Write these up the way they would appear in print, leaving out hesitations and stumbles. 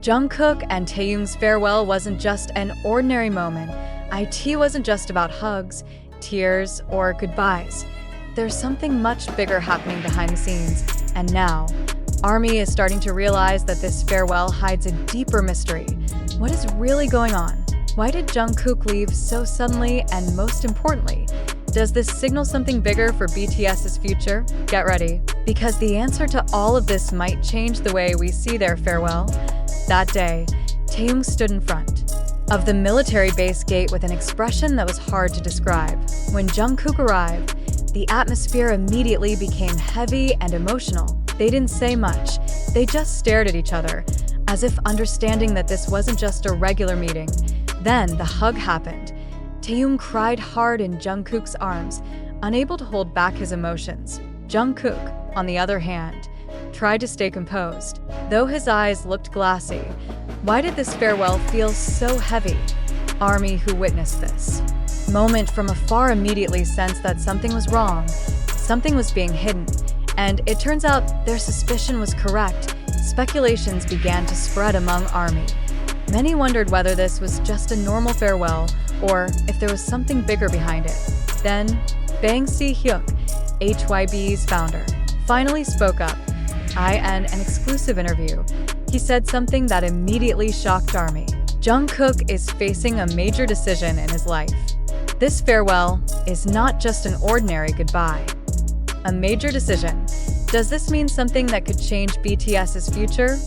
Jungkook and Taehyung's farewell wasn't just an ordinary moment. IT wasn't just about hugs, tears, or goodbyes. There's something much bigger happening behind the scenes, and now, ARMY is starting to realize that this farewell hides a deeper mystery. What is really going on? Why did Jungkook leave so suddenly, and most importantly, does this signal something bigger for BTS's future? Get ready, because the answer to all of this might change the way we see their farewell. That day, Taehyung stood in front of the military base gate with an expression that was hard to describe. When Jungkook arrived, the atmosphere immediately became heavy and emotional. They didn't say much, they just stared at each other, as if understanding that this wasn't just a regular meeting. Then the hug happened. Taehyung cried hard in Jungkook's arms, unable to hold back his emotions. Jungkook, on the other hand, tried to stay composed, though his eyes looked glassy. Why did this farewell feel so heavy? ARMY, who witnessed this moment from afar, immediately sensed that something was wrong, something was being hidden, and it turns out their suspicion was correct. Speculations began to spread among ARMY. Many wondered whether this was just a normal farewell or if there was something bigger behind it. Then, Bang Si Hyuk, HYB's founder, finally spoke up. In an exclusive interview, he said something that immediately shocked ARMY. Jungkook is facing a major decision in his life. This farewell is not just an ordinary goodbye. A major decision. Does this mean something that could change BTS's future?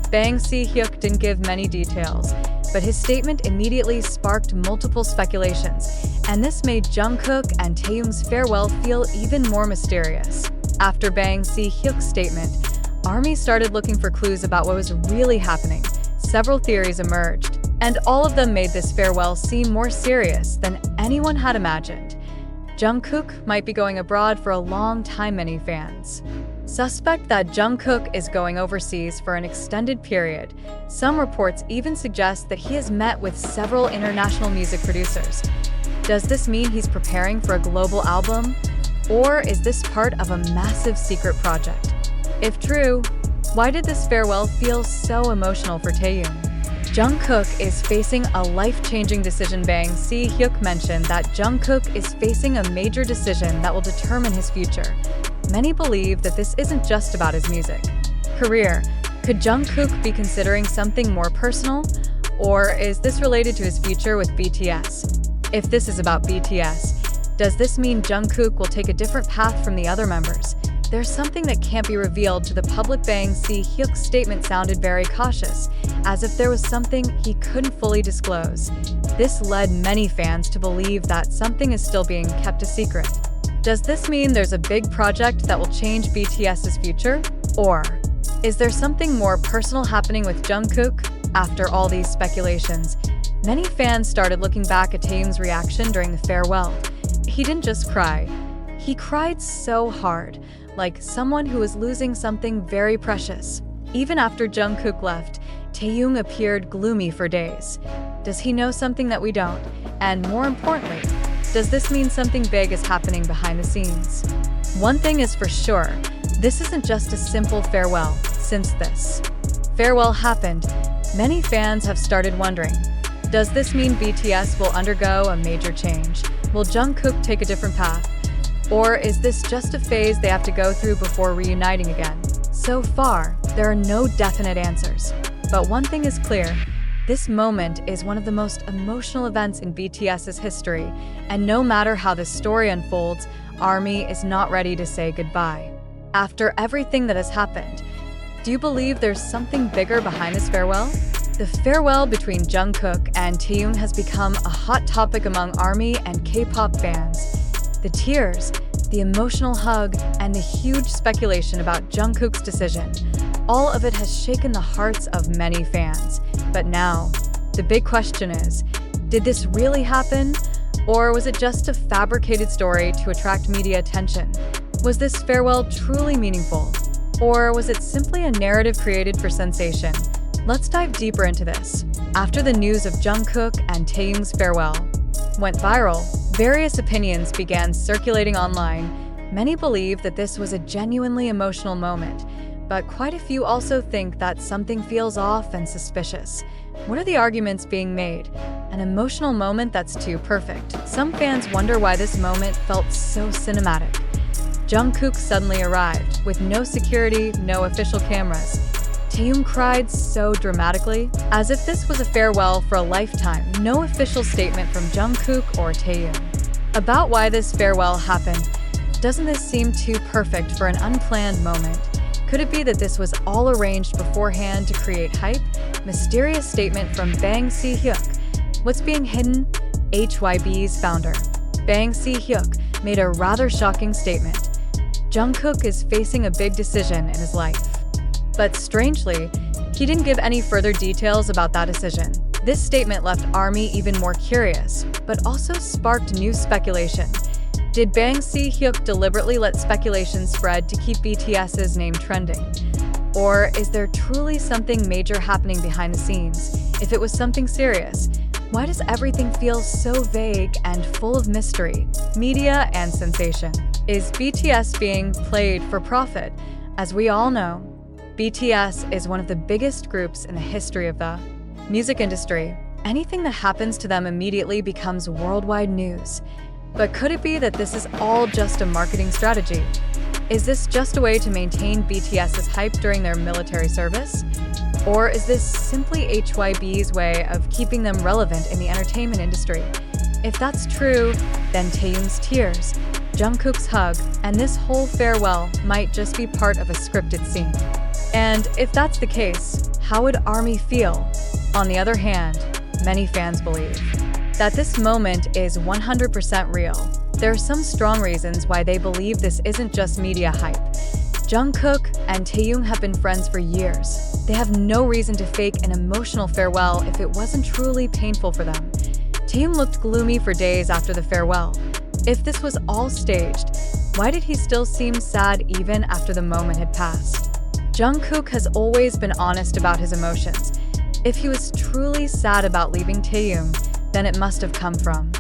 Bang Si Hyuk didn't give many details, but his statement immediately sparked multiple speculations, and this made Jungkook and Taehyung's farewell feel even more mysterious. After Bang Si Hyuk's statement, ARMY started looking for clues about what was really happening. Several theories emerged, and all of them made this farewell seem more serious than anyone had imagined. Jungkook might be going abroad for a long time, many fans suspect that Jungkook is going overseas for an extended period. Some reports even suggest that he has met with several international music producers. Does this mean he's preparing for a global album? Or is this part of a massive secret project? If true, why did this farewell feel so emotional for Taehyung? Jungkook is facing a life-changing decision. Bang Si Hyuk mentioned that Jungkook is facing a major decision that will determine his future. Many believe that this isn't just about his music career. Could Jungkook be considering something more personal? Or is this related to his future with BTS? If this is about BTS, does this mean Jungkook will take a different path from the other members? There's something that can't be revealed to the public. Bang Si Hyuk's statement sounded very cautious, as if there was something he couldn't fully disclose. This led many fans to believe that something is still being kept a secret. Does this mean there's a big project that will change BTS's future? Or is there something more personal happening with Jungkook? After all these speculations, many fans started looking back at Taehyung's reaction during the farewell. He didn't just cry. He cried so hard, like someone who was losing something very precious. Even after Jungkook left, Taehyung appeared gloomy for days. Does he know something that we don't? And more importantly, does this mean something big is happening behind the scenes? One thing is for sure, this isn't just a simple farewell. Since this farewell happened, many fans have started wondering, does this mean BTS will undergo a major change? Will Jungkook take a different path? Or is this just a phase they have to go through before reuniting again? So far, there are no definite answers. But one thing is clear, this moment is one of the most emotional events in BTS's history, and no matter how this story unfolds, ARMY is not ready to say goodbye. After everything that has happened, do you believe there's something bigger behind this farewell? The farewell between Jungkook and Taehyung has become a hot topic among ARMY and K-pop fans. The tears, the emotional hug, and the huge speculation about Jungkook's decision, all of it has shaken the hearts of many fans. But now, the big question is, did this really happen? Or was it just a fabricated story to attract media attention? Was this farewell truly meaningful? Or was it simply a narrative created for sensation? Let's dive deeper into this. After the news of Jungkook and Taehyung's farewell went viral, various opinions began circulating online. Many believe that this was a genuinely emotional moment, But quite a few also think that something feels off and suspicious. What are the arguments being made? An emotional moment that's too perfect. Some fans wonder why this moment felt so cinematic. Jungkook suddenly arrived, with no security, no official cameras. Taehyung cried so dramatically, as if this was a farewell for a lifetime. No official statement from Jungkook or Taehyung about why this farewell happened. Doesn't this seem too perfect for an unplanned moment? Could it be that this was all arranged beforehand to create hype? Mysterious statement from Bang Si Hyuk. What's being hidden? HYB's founder, Bang Si Hyuk, made a rather shocking statement. Jungkook is facing a big decision in his life. But strangely, he didn't give any further details about that decision. This statement left ARMY even more curious, but also sparked new speculation. Did Bang Si Hyuk deliberately let speculation spread to keep BTS's name trending? Or is there truly something major happening behind the scenes? If it was something serious, why does everything feel so vague and full of mystery, media, and sensation? Is BTS being played for profit? As we all know, BTS is one of the biggest groups in the history of the music industry. Anything that happens to them immediately becomes worldwide news. But could it be that this is all just a marketing strategy? Is this just a way to maintain BTS's hype during their military service? Or is this simply HYB's way of keeping them relevant in the entertainment industry? If that's true, then Taehyung's tears, Jungkook's hug, and this whole farewell might just be part of a scripted scene. And if that's the case, how would ARMY feel? On the other hand, many fans believe that this moment is 100% real. There are some strong reasons why they believe this isn't just media hype. Jungkook and Taehyung have been friends for years. They have no reason to fake an emotional farewell if it wasn't truly painful for them. Taehyung looked gloomy for days after the farewell. If this was all staged, why did he still seem sad even after the moment had passed? Jungkook has always been honest about his emotions. If he was truly sad about leaving Taehyung, then it must have come from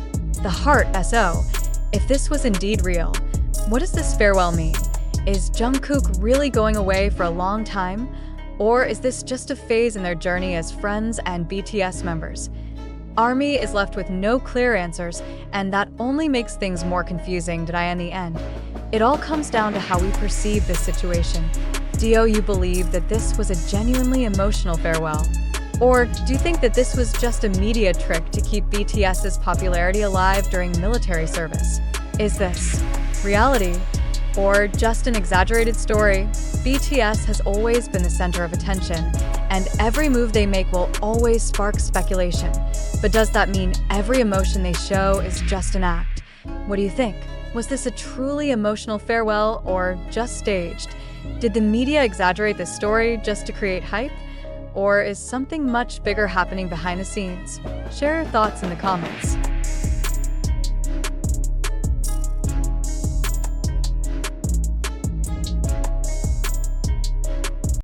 the heart, SO. If this was indeed real, what does this farewell mean? Is Jungkook really going away for a long time? Or is this just a phase in their journey as friends and BTS members? ARMY is left with no clear answers, and that only makes things more confusing in the end. It all comes down to how we perceive this situation. Do you believe that this was a genuinely emotional farewell? Or do you think that this was just a media trick to keep BTS's popularity alive during military service? Is this reality? Or just an exaggerated story? BTS has always been the center of attention, and every move they make will always spark speculation. But does that mean every emotion they show is just an act? What do you think? Was this a truly emotional farewell or just staged? Did the media exaggerate this story just to create hype? Or is something much bigger happening behind the scenes? Share your thoughts in the comments.